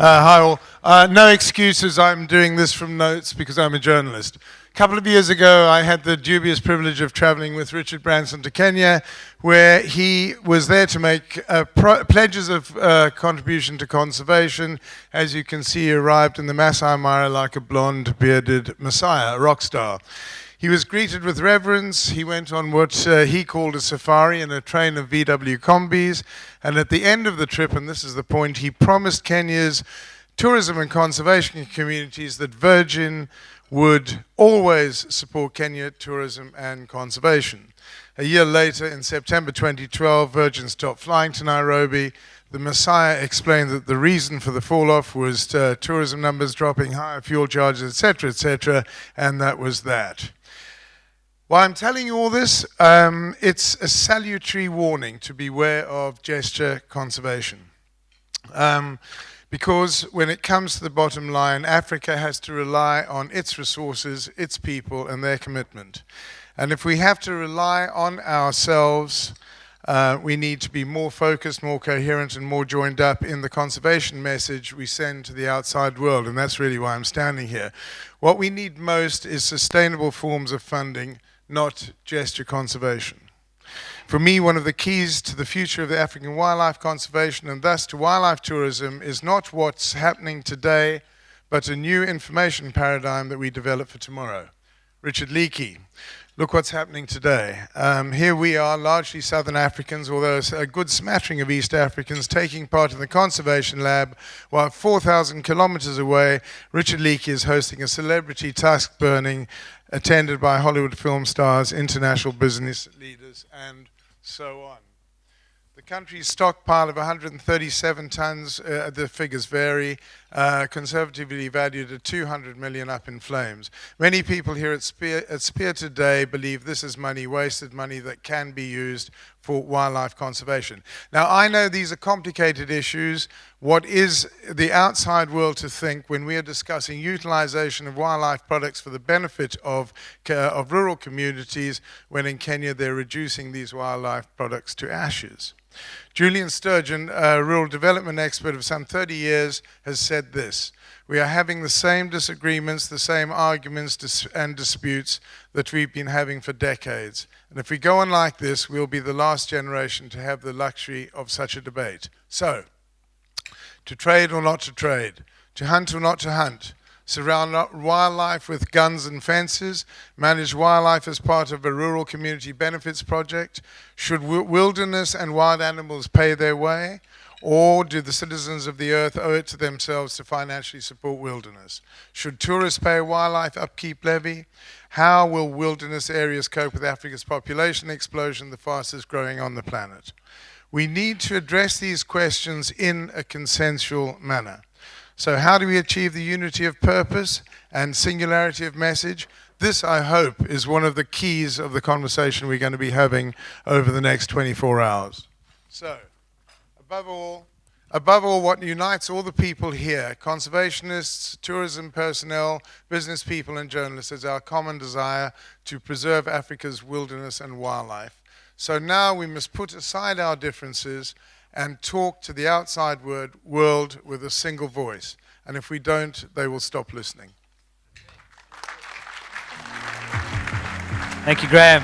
Hi all. No excuses, I'm doing this from notes because I'm a journalist. A couple of years ago, I had the dubious privilege of traveling with Richard Branson to Kenya, where he was there to make pledges of contribution to conservation. As you can see, he arrived in the Masai Mara like a blonde, bearded messiah, a rock star. He was greeted with reverence. He went on what he called a safari in a train of VW combis. And at the end of the trip, and this is the point, he promised Kenya's tourism and conservation communities that Virgin would always support Kenya tourism and conservation. A year later, in September 2012, Virgin stopped flying to Nairobi. The Messiah explained that the reason for the fall-off was tourism numbers dropping, higher fuel charges, etc., and that was that. Why I'm telling you all this, it's a salutary warning to beware of gesture conservation. Because when it comes to the bottom line, Africa has to rely on its resources, its people, and their commitment. And if we have to rely on ourselves, we need to be more focused, more coherent, and more joined up in the conservation message we send to the outside world. And that's really why I'm standing here. What we need most is sustainable forms of funding, not gesture conservation. For me, one of the keys to the future of the African wildlife conservation and thus to wildlife tourism is not what's happening today, but a new information paradigm that we develop for tomorrow. Richard Leakey, look what's happening today. Here we are, largely Southern Africans, although a good smattering of East Africans, taking part in the conservation lab, while 4,000 kilometers away, Richard Leakey is hosting a celebrity tusk burning attended by Hollywood film stars, international business leaders, and so on. The country's stockpile of 137 tons, the figures vary, conservatively valued at 200 million up in flames. Many people here at Spear today believe this is money wasted, money that can be used for wildlife conservation. Now, I know these are complicated issues. What is the outside world to think when we are discussing utilization of wildlife products for the benefit of rural communities, when in Kenya they're reducing these wildlife products to ashes? Julian Sturgeon, a rural development expert of some 30 years, has said this: we are having the same disagreements, the same arguments and disputes that we've been having for decades. And if we go on like this, we'll be the last generation to have the luxury of such a debate. So, to trade or not to trade, to hunt or not to hunt, surround wildlife with guns and fences, manage wildlife as part of a rural community benefits project. Should wilderness and wild animals pay their way? Or do the citizens of the earth owe it to themselves to financially support wilderness? Should tourists pay a wildlife upkeep levy? How will wilderness areas cope with Africa's population explosion, the fastest growing on the planet? We need to address these questions in a consensual manner. So how do we achieve the unity of purpose and singularity of message? This, I hope, is one of the keys of the conversation we're going to be having over the next 24 hours. So, above all, what unites all the people here, conservationists, tourism personnel, business people, and journalists, is our common desire to preserve Africa's wilderness and wildlife. So now we must put aside our differences and talk to the outside world with a single voice. And if we don't, they will stop listening. Thank you, Graham.